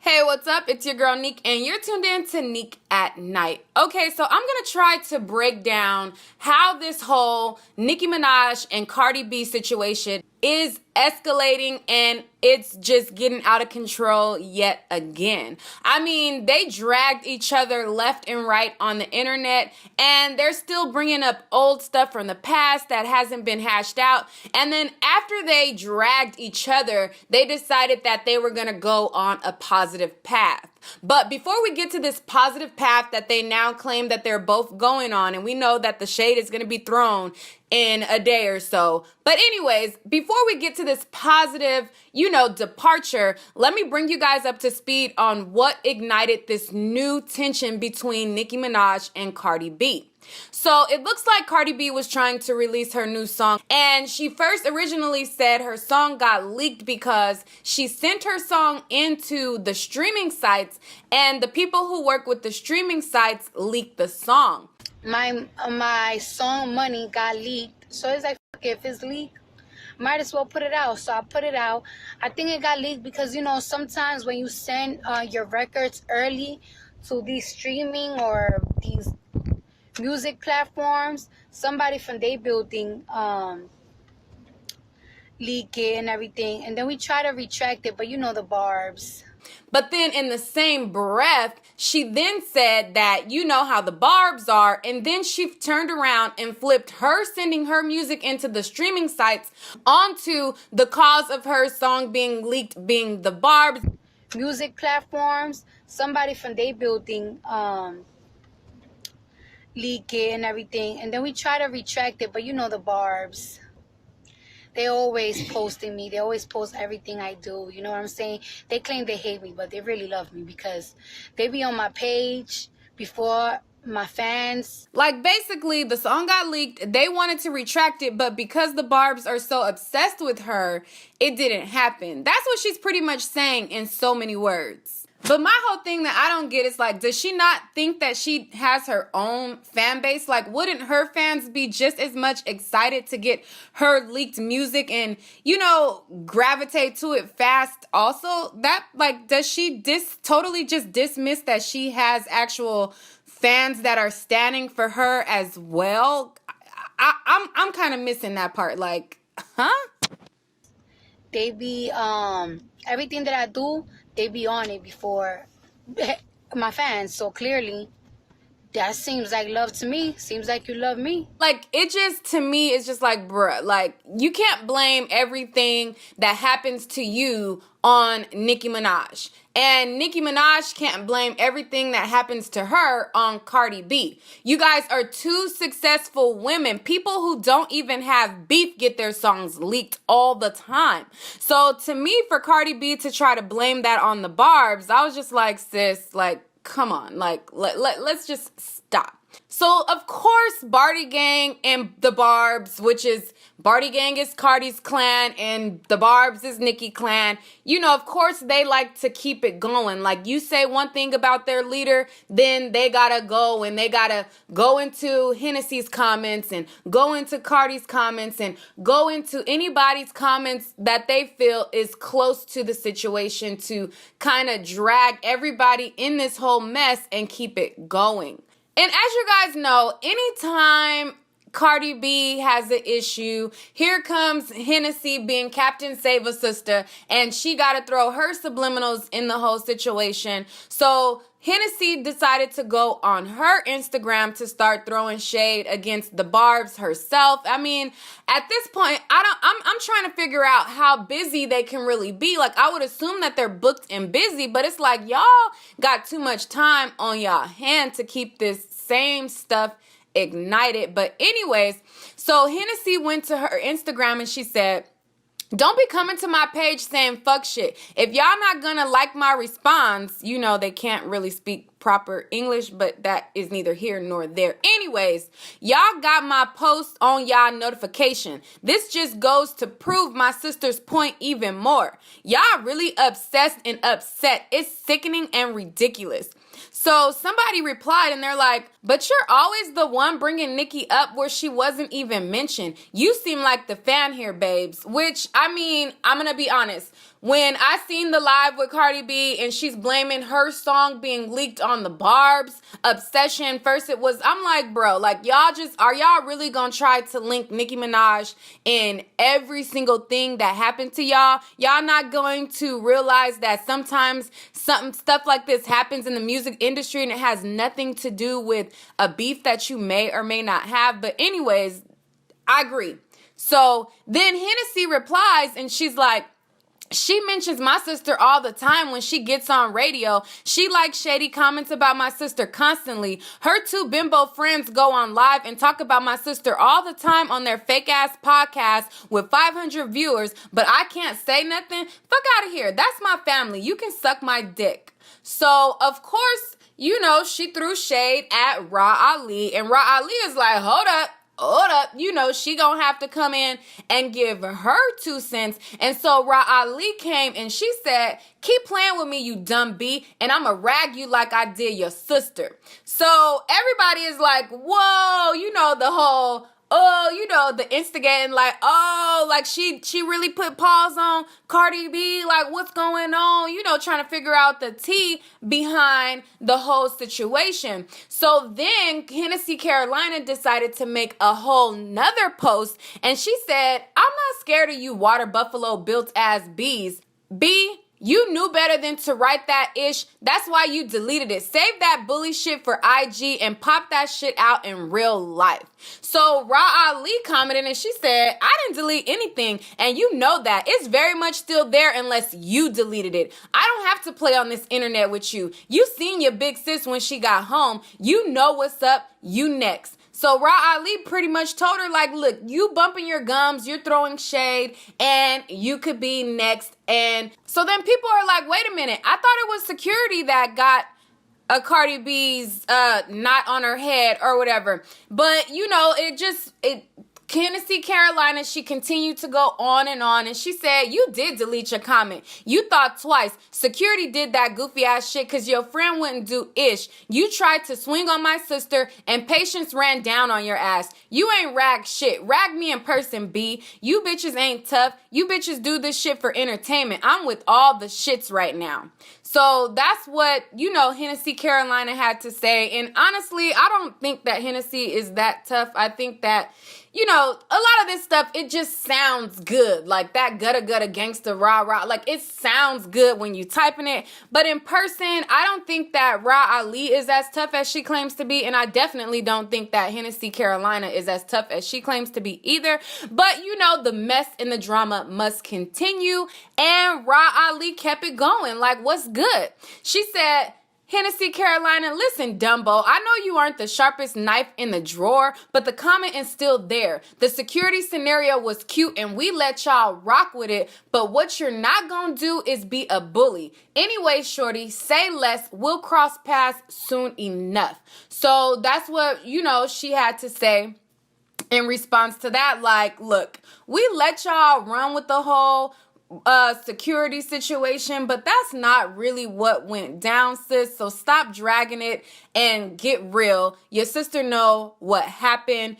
Hey, what's up? It's your girl Nick, and you're tuned in to Nick at Night. Okay, so I'm gonna try to break down how this whole Nicki Minaj and Cardi B situation is escalating and it's just getting out of control yet again. I mean, they dragged each other left and right on the internet, and they're still bringing up old stuff from the past that hasn't been hashed out. And then after they dragged each other, they decided that they were gonna go on a positive path. But before we get to this positive path that they now claim that they're both going on, and we know that the shade is going to be thrown in a day or so. But anyways, before we get to this positive, departure, let me bring you guys up to speed on what ignited this new tension between Nicki Minaj and Cardi B. So it looks like Cardi B was trying to release her new song, and she first originally said her song got leaked because she sent her song into the streaming sites, and the people who work with the streaming sites leaked the song. My song Money got leaked, so it's like, fuck it, if it's leaked, might as well put it out. So I put it out. I think it got leaked because sometimes when you send your records early to these streaming or these music platforms, somebody from their building leak it and everything, and then we try to retract it, but the barbs. But then in the same breath, she then said that you know how the barbs are, and then she turned around and flipped her sending her music into the streaming sites onto the cause of her song being leaked being the barbs. Music platforms, somebody from their building leak it and everything, and then we try to retract it, but the barbs. They always posting me. They always post everything I do. You know what I'm saying? They claim they hate me, but they really love me because they be on my page before my fans. Like, basically, the song got leaked. They wanted to retract it, but because the barbs are so obsessed with her, it didn't happen. That's what she's pretty much saying in so many words. But my whole thing that I don't get is, like, does she not think that she has her own fan base? Like, wouldn't her fans be just as much excited to get her leaked music and, gravitate to it fast also? That, like, does she totally just dismiss that she has actual fans that are standing for her as well? I'm kind of missing that part. Like, huh? They be, everything that I do, they be on it before my fans. So clearly, that seems like love to me. Seems like you love me. Like, it just, to me, it's just like, bruh, like, you can't blame everything that happens to you on Nicki Minaj. And Nicki Minaj can't blame everything that happens to her on Cardi B. You guys are two successful women. People who don't even have beef get their songs leaked all the time. So to me, for Cardi B to try to blame that on the barbs, I was just like, sis, like, come on, like, let's just stop. So, of course, Barty Gang and the Barbs, which is Barty Gang is Cardi's clan and the Barbs is Nicki clan. Of course, they like to keep it going. Like, you say one thing about their leader, then they gotta go and they gotta go into Hennessy's comments and go into Cardi's comments and go into anybody's comments that they feel is close to the situation to kind of drag everybody in this whole mess and keep it going. And as you guys know, anytime Cardi B has an issue, here comes Hennessy being Captain Save a Sister, and she got to throw her subliminals in the whole situation. So Hennessy decided to go on her Instagram to start throwing shade against the Barbs herself. I mean, at this point, I'm trying to figure out how busy they can really be. Like, I would assume that they're booked and busy, but it's like y'all got too much time on y'all hand to keep this same stuff ignited. But anyways, so Hennessy went to her Instagram and she said, don't be coming to my page saying fuck shit. If y'all not gonna like my response, they can't really speak proper English, but that is neither here nor there. Anyways, y'all got my post on y'all notification. This just goes to prove my sister's point even more. Y'all really obsessed and upset. It's sickening and ridiculous. So somebody replied and they're like, but you're always the one bringing Nicki up where she wasn't even mentioned. You seem like the fan here, babes. Which, I mean, I'm going to be honest. when I seen the live with Cardi B and she's blaming her song being leaked on the Barb's obsession. First it was, I'm like, bro, like are y'all really gonna try to link Nicki Minaj in every single thing that happened to y'all? Y'all not going to realize that sometimes stuff like this happens in the music industry and it has nothing to do with a beef that you may or may not have. But anyways, I agree. So then Hennessy replies and she's like, she mentions my sister all the time when she gets on radio. She likes shady comments about my sister constantly. Her two bimbo friends go on live and talk about my sister all the time on their fake ass podcast with 500 viewers, but I can't say nothing. Fuck out of here. That's my family. You can suck my dick. So, of course, she threw shade at Rah Ali, and Rah Ali is like, hold up. She gonna have to come in and give her 2 cents. And so Rah Ali came and she said, keep playing with me, you dumb B, and I'ma rag you like I did your sister. So everybody is like, whoa, the whole, the instigating, like, like she really put pause on Cardi B, like what's going on, trying to figure out the tea behind the whole situation. So then Hennessy Carolina decided to make a whole nother post, and she said, I'm not scared of you water buffalo built ass bees. B, you knew better than to write that ish. That's why you deleted it. Save that bully shit for IG and pop that shit out in real life. So Rah Ali commented and she said, I didn't delete anything, and you know that. It's very much still there unless you deleted it. I don't have to play on this internet with you. You seen your big sis when she got home. You know what's up. You next. So Rah Ali pretty much told her, like, look, you bumping your gums, you're throwing shade, and you could be next. And so then people are like, wait a minute, I thought it was security that got a Cardi B's knot on her head or whatever. But, Hennessy Carolina, she continued to go on, and she said, you did delete your comment. You thought twice. Security did that goofy ass shit because your friend wouldn't do ish. You tried to swing on my sister and patience ran down on your ass. You ain't rag shit. Rag me in person, B. You bitches ain't tough. You bitches do this shit for entertainment. I'm with all the shits right now. So that's what, Hennessy Carolina had to say. And honestly, I don't think that Hennessy is that tough. I think that, a lot of this stuff, it just sounds good. Like that gutta gangster rah rah. Like it sounds good when you typing it. But in person, I don't think that Rah Ali is as tough as she claims to be. And I definitely don't think that Hennessy Carolina is as tough as she claims to be either. But, the mess and the drama must continue. And Rah Ali kept it going. Like, what's good? She said, Hennessy Carolina, listen, Dumbo, I know you aren't the sharpest knife in the drawer, but the comment is still there. The security scenario was cute and we let y'all rock with it, but what you're not gonna do is be a bully. Anyway, shorty, say less. We'll cross paths soon enough. So that's what, she had to say in response to that. Like, look, we let y'all run with the whole security situation, but that's not really what went down, sis. So stop dragging it and get real. Your sister know what happened,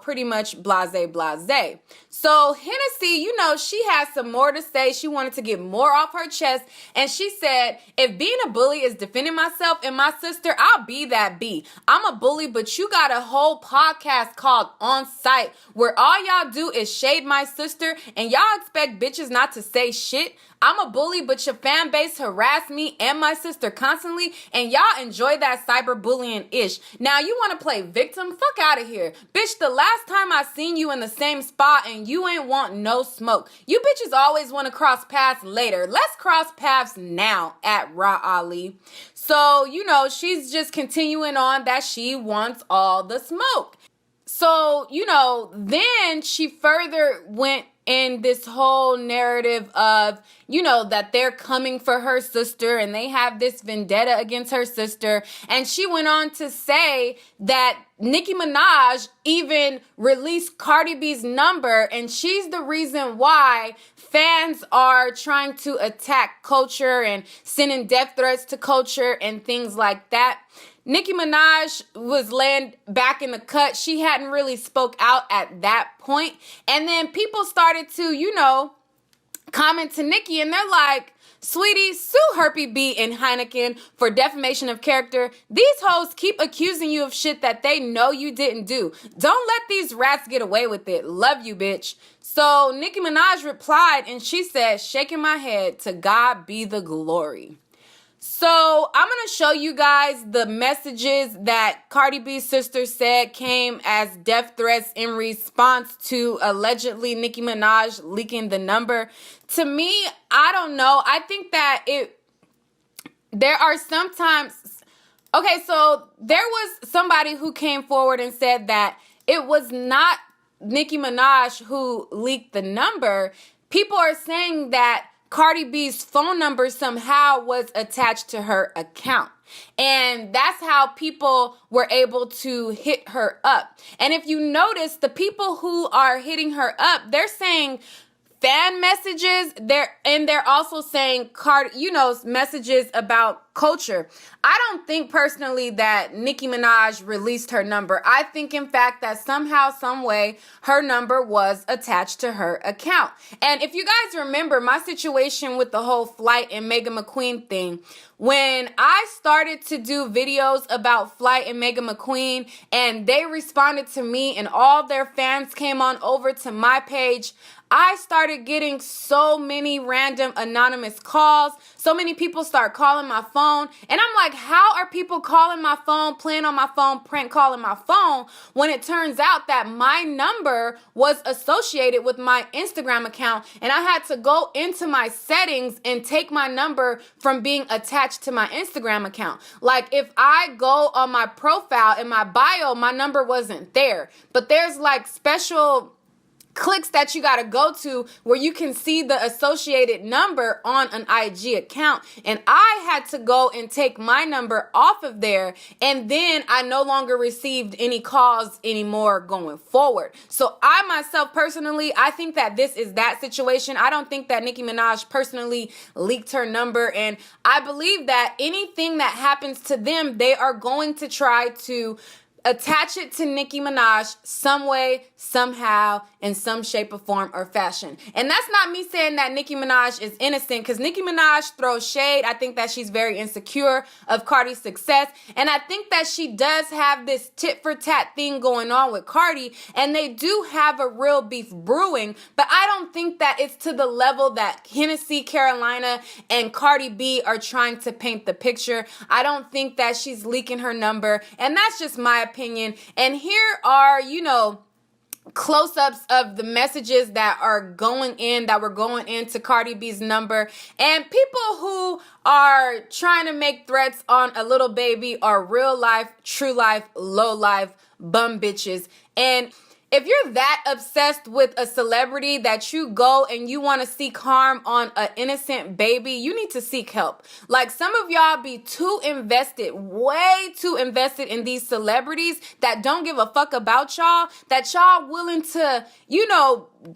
pretty much blase. So Hennessy, she had some more to say. She wanted to get more off her chest, and she said, if being a bully is defending myself and my sister, I'll be that B. I'm a bully, but you got a whole podcast called On Site where all y'all do is shade my sister and y'all expect bitches not to say shit. I'm a bully, but your fan base harass me and my sister constantly, and y'all enjoy that cyberbullying ish. Now you want to play victim? Fuck out of here. Bitch, the last time I seen you in the same spot and you ain't want no smoke. You bitches always want to cross paths later. Let's cross paths now at Rah Ali. So, she's just continuing on that she wants all the smoke. So, then she further went in this whole narrative of, that they're coming for her sister and they have this vendetta against her sister. And she went on to say that Nicki Minaj even released Cardi B's number, and she's the reason why fans are trying to attack Culture and sending death threats to Culture and things like that. Nicki Minaj was laying back in the cut. She hadn't really spoke out at that point. And then people started to, comment to Nicki and they're like, sweetie, sue Herpy B and Heineken for defamation of character. These hoes keep accusing you of shit that they know you didn't do. Don't let these rats get away with it. Love you, bitch. So Nicki Minaj replied and she said, shaking my head, to God be the glory. So I'm going to show you guys the messages that Cardi B's sister said came as death threats in response to allegedly Nicki Minaj leaking the number. To me, I don't know. I think that there are sometimes, okay, so there was somebody who came forward and said that it was not Nicki Minaj who leaked the number. People are saying that Cardi B's phone number somehow was attached to her account. And that's how people were able to hit her up. And if you notice, the people who are hitting her up, they're saying fan messages, they're also saying messages about culture. I don't think personally that Nicki Minaj released her number. I think in fact that somehow, some way, her number was attached to her account. And if you guys remember my situation with the whole Flight and Megan McQueen thing, when I started to do videos about Flight and Megan McQueen and they responded to me and all their fans came on over to my page, I started getting so many random anonymous calls. So many people start calling my phone. And I'm like, how are people calling my phone, playing on my phone, prank calling my phone, when it turns out that my number was associated with my Instagram account and I had to go into my settings and take my number from being attached to my Instagram account. Like if I go on my profile in my bio, my number wasn't there. But there's like special clicks that you got to go to where you can see the associated number on an IG account. And I had to go and take my number off of there. And then I no longer received any calls anymore going forward. So I myself personally, I think that this is that situation. I don't think that Nicki Minaj personally leaked her number. And I believe that anything that happens to them, they are going to try to attach it to Nicki Minaj some way, somehow, in some shape or form or fashion. And that's not me saying that Nicki Minaj is innocent, because Nicki Minaj throws shade. I think that she's very insecure of Cardi's success. And I think that she does have this tit for tat thing going on with Cardi. And they do have a real beef brewing. But I don't think that it's to the level that Hennessy Carolina and Cardi B are trying to paint the picture. I don't think that she's leaking her number. And that's just my opinion. And here are, close-ups of the messages that were going into Cardi B's number. And people who are trying to make threats on a little baby are real life, true life, low life bum bitches. And if you're that obsessed with a celebrity that you go and you want to seek harm on an innocent baby, you need to seek help. Like, some of y'all be too invested, way too invested in these celebrities that don't give a fuck about y'all, that y'all willing to,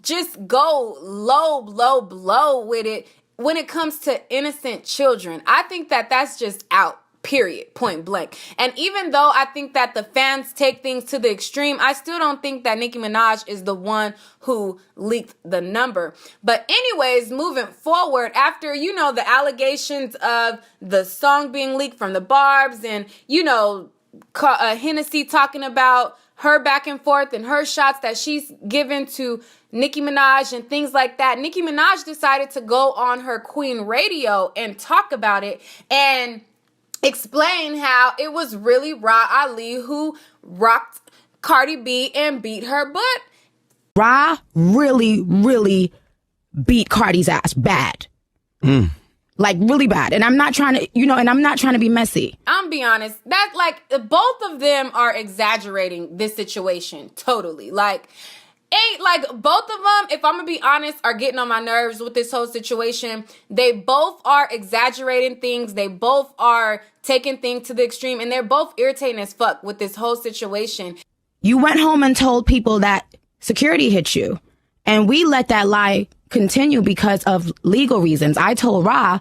just go low blow with it when it comes to innocent children. I think that that's just out. Period. Point blank. And even though I think that the fans take things to the extreme, I still don't think that Nicki Minaj is the one who leaked the number. But anyways, moving forward, after, the allegations of the song being leaked from the Barbs and, Hennessy talking about her back and forth and her shots that she's given to Nicki Minaj and things like that, Nicki Minaj decided to go on her Queen Radio and talk about it and explain how it was really Rah Ali who rocked Cardi B and beat her butt. Rah really beat Cardi's ass bad. Like, really bad. And I'm not trying to, be messy. I'm be honest, that both of them are exaggerating this situation totally. Both of them, if I'm gonna be honest, are getting on my nerves with this whole situation. They both are exaggerating things. They both are taking things to the extreme, and they're both irritating as fuck with this whole situation. You went home and told people that security hit you, and we let that lie continue because of legal reasons. I told Rah,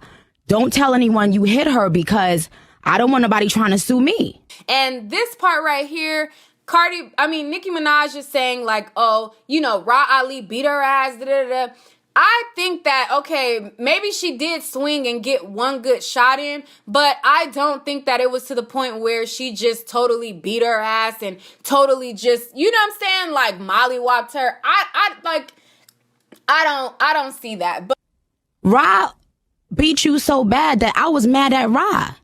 don't tell anyone you hit her because I don't want nobody trying to sue me. And this part right here, Nicki Minaj is saying Rah Ali beat her ass, da-da-da. I think that, okay, maybe she did swing and get one good shot in, but I don't think that it was to the point where she just totally beat her ass and totally just, you know what I'm saying, like mollywopped her. I don't see that. But Rah beat you so bad that I was mad at Rah.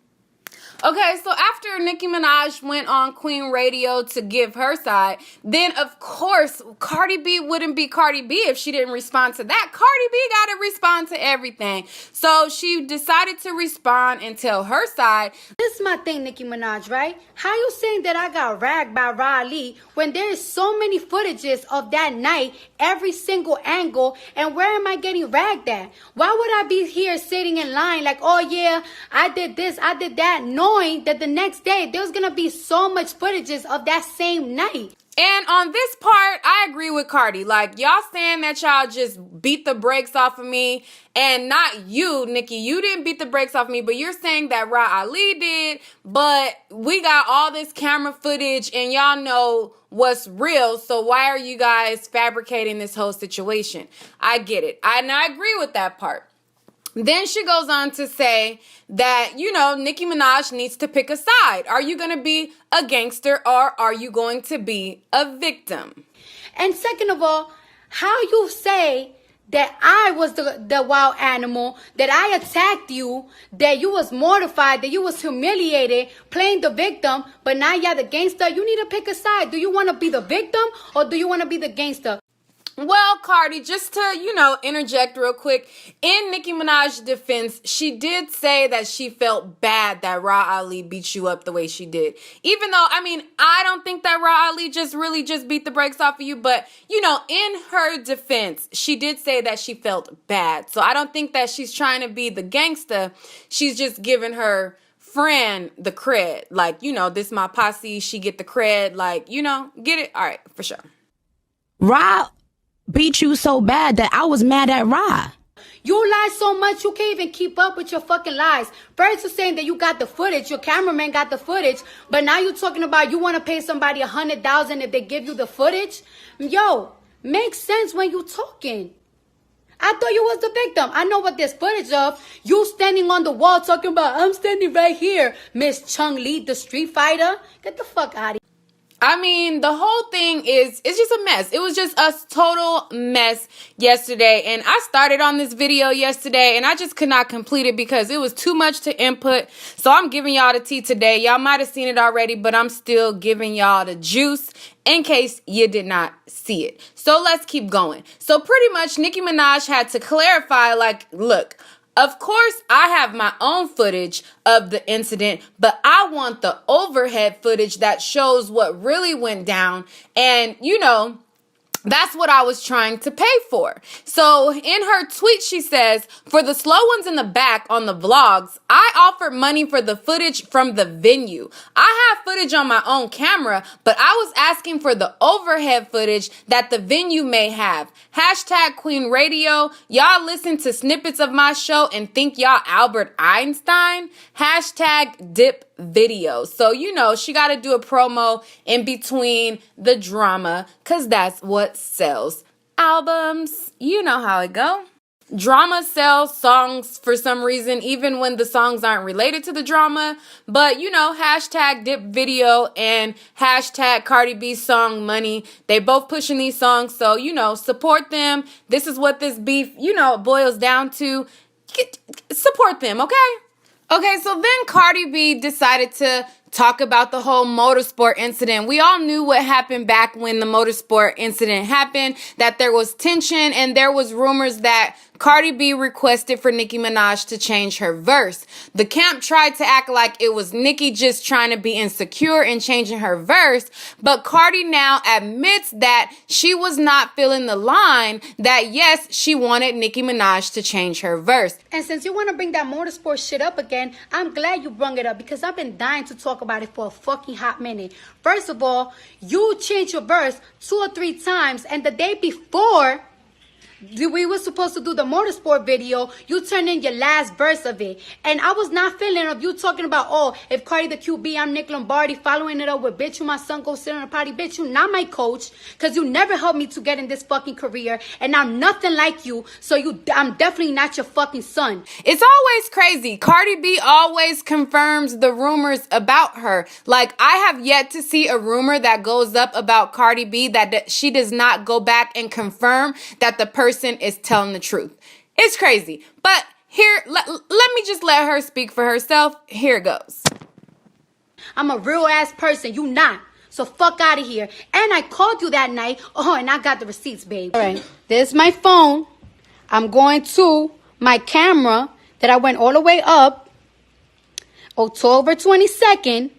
okay, so after Nicki Minaj went on Queen Radio to give her side, then of course Cardi B wouldn't be Cardi B if she didn't respond to that. Cardi B got to respond to everything. So she decided to respond and tell her side. This is my thing, Nicki Minaj, right? How you saying that I got ragged by Rah Ali when there is so many footages of that night, every single angle, and where am I getting ragged at? Why would I be here sitting in line like, oh yeah, I did this, I did that, knowing that the next day there was gonna be so much footages of that same night? And on this part, I agree with Cardi. Like, y'all saying that y'all just beat the brakes off of me, and not you, Nicki. You didn't beat the brakes off me, but you're saying that Rah Ali did, but we got all this camera footage, and y'all know what's real, so why are you guys fabricating this whole situation? I get it. And I agree with that part. Then she goes on to say that, you know, Nicki Minaj needs to pick a side. Are you going to be a gangster or are you going to be a victim? And second of all, how you say that I was the wild animal, that I attacked you, that you was mortified, that you was humiliated, playing the victim, but now you're the gangster. You need to pick a side. Do you want to be the victim or do you want to be the gangster? Well, Cardi, just to, you know, interject real quick, in Nicki Minaj's defense, she did say that she felt bad that Rah Ali beat you up the way she did. Even though, I mean, I don't think that Rah Ali just beat the brakes off of you, but, you know, in her defense, she did say that she felt bad. So I don't think that she's trying to be the gangster. She's just giving her friend the cred. Like, you know, this my posse, she get the cred, like, you know, get it? All right, for sure. Rah beat you so bad that I was mad at Rah. You lie so much, you can't even keep up with your fucking lies. First, you're saying that you got the footage, your cameraman got the footage, but now you're talking about you want to pay somebody $100,000 if they give you the footage? Yo, makes sense when you talking. I thought you was the victim. I know what there's footage of. You standing on the wall talking about, I'm standing right here, Miss Chung Lee, the street fighter. Get the fuck out of here. I mean, the whole thing it's just a mess. It was just a total mess yesterday. And I started on this video yesterday and I just could not complete it because it was too much to input. So I'm giving y'all the tea today. Y'all might have seen it already, but I'm still giving y'all the juice in case you did not see it. So let's keep going. So pretty much Nicki Minaj had to clarify, like, look, of course, I have my own footage of the incident, but I want the overhead footage that shows what really went down. And, you know, that's what I was trying to pay for. So in her tweet, she says, for the slow ones in the back on the vlogs, I offered money for the footage from the venue. I have footage on my own camera, but I was asking for the overhead footage that the venue may have. Hashtag Queen Radio. Y'all listen to snippets of my show and think y'all Albert Einstein. Hashtag dip videos. So, you know, she got to do a promo in between the drama because that's what sells albums. You know how it go. Drama sells songs for some reason, even when the songs aren't related to the drama. But, you know, hashtag dip video and hashtag Cardi B song money. They both pushing these songs. So, you know, support them. This is what this beef, you know, boils down to. Support them, okay? Okay, so then Cardi B decided to talk about the whole motorsport incident. We all knew what happened back when the motorsport incident happened, that there was tension and there was rumors that Cardi B requested for Nicki Minaj to change her verse. The camp tried to act like it was Nicki just trying to be insecure and changing her verse, but Cardi now admits that she was not feeling the line, that yes, she wanted Nicki Minaj to change her verse. And since you want to bring that motorsport shit up again, I'm glad you brung it up because I've been dying to talk about it for a fucking hot minute. First of all, you changed your verse 2 or 3 times, and the day before, we were supposed to do the motorsport video. You turned in your last verse of it. And I was not feeling of you talking about, oh, if Cardi the QB, I'm Nick Lombardi, following it up with, bitch, you my son, go sit on a potty. Bitch, you not my coach, because you never helped me to get in this fucking career. And I'm nothing like you, so I'm definitely not your fucking son. It's always crazy. Cardi B always confirms the rumors about her. Like, I have yet to see a rumor that goes up about Cardi B that she does not go back and confirm that the person is telling the truth. It's crazy. But here, let me just let her speak for herself. Here it goes. I'm a real ass person. You not. So fuck out of here. And I called you that night. Oh, and I got the receipts, babe. All right. There's my phone. I'm going to my camera that I went all the way up. October 22nd.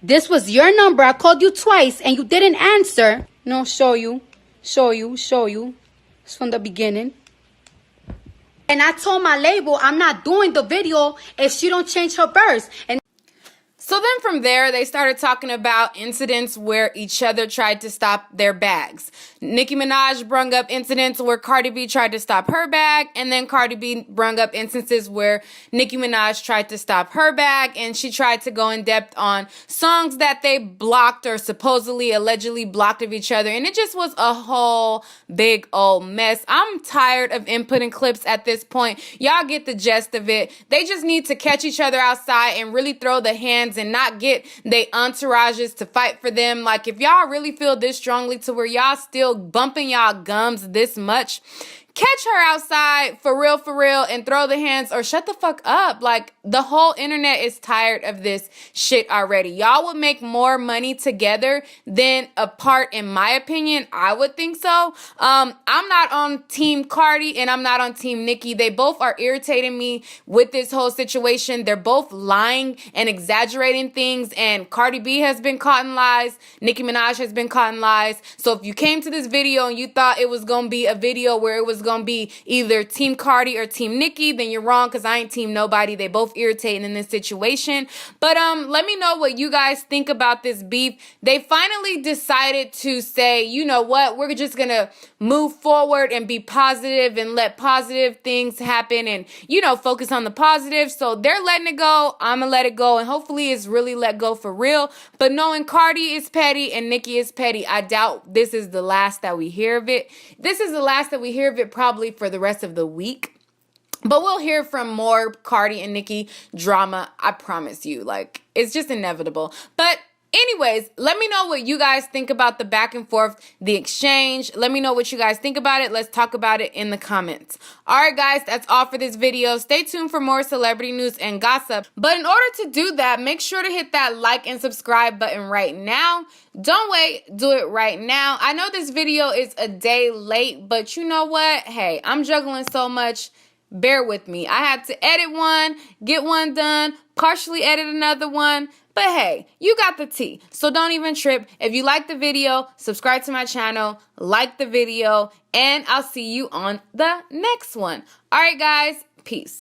This was your number. I called you twice and you didn't answer. No, show you. It's from the beginning. And I told my label I'm not doing the video if she don't change her verse. And so then from there, they started talking about incidents where each other tried to stop their bags. Nicki Minaj brung up incidents where Cardi B tried to stop her bag, and then Cardi B brung up instances where Nicki Minaj tried to stop her bag, and she tried to go in depth on songs that they blocked or supposedly, allegedly blocked of each other, and it just was a whole big old mess. I'm tired of inputting clips at this point. Y'all get the gist of it. They just need to catch each other outside and really throw the hands and not get they entourages to fight for them. Like, if y'all really feel this strongly to where y'all still bumping y'all gums this much, catch her outside for real, and throw the hands or shut the fuck up. Like, the whole internet is tired of this shit already. Y'all would make more money together than apart, in my opinion. I would think so. I'm not on Team Cardi and I'm not on Team Nicki. They both are irritating me with this whole situation. They're both lying and exaggerating things, and Cardi B has been caught in lies. Nicki Minaj has been caught in lies. So if you came to this video and you thought it was gonna be a video where it was gonna be either Team Cardi or Team Nicki, then you're wrong, because I ain't team nobody. They both irritating in this situation. But let me know what you guys think about this beef. They finally decided to say, you know what, we're just gonna move forward and be positive and let positive things happen and, you know, focus on the positive. So they're letting it go. I'm gonna let it go, and hopefully it's really let go for real. But knowing Cardi is petty and Nicki is petty, I doubt this is the last that we hear of it. This is the last that we hear of it probably for the rest of the week. But we'll hear from more Cardi and Nicki drama, I promise you. Like, it's just inevitable. But anyways, let me know what you guys think about the back and forth, the exchange. Let me know what you guys think about it. Let's talk about it in the comments. All right, guys, that's all for this video. Stay tuned for more celebrity news and gossip. But in order to do that, make sure to hit that like and subscribe button right now. Don't wait, do it right now. I know this video is a day late, but you know what? Hey, I'm juggling so much. Bear with me. I had to edit one, get one done, partially edit another one. But hey, you got the tea. So don't even trip. If you like the video, subscribe to my channel, like the video, and I'll see you on the next one. All right, guys. Peace.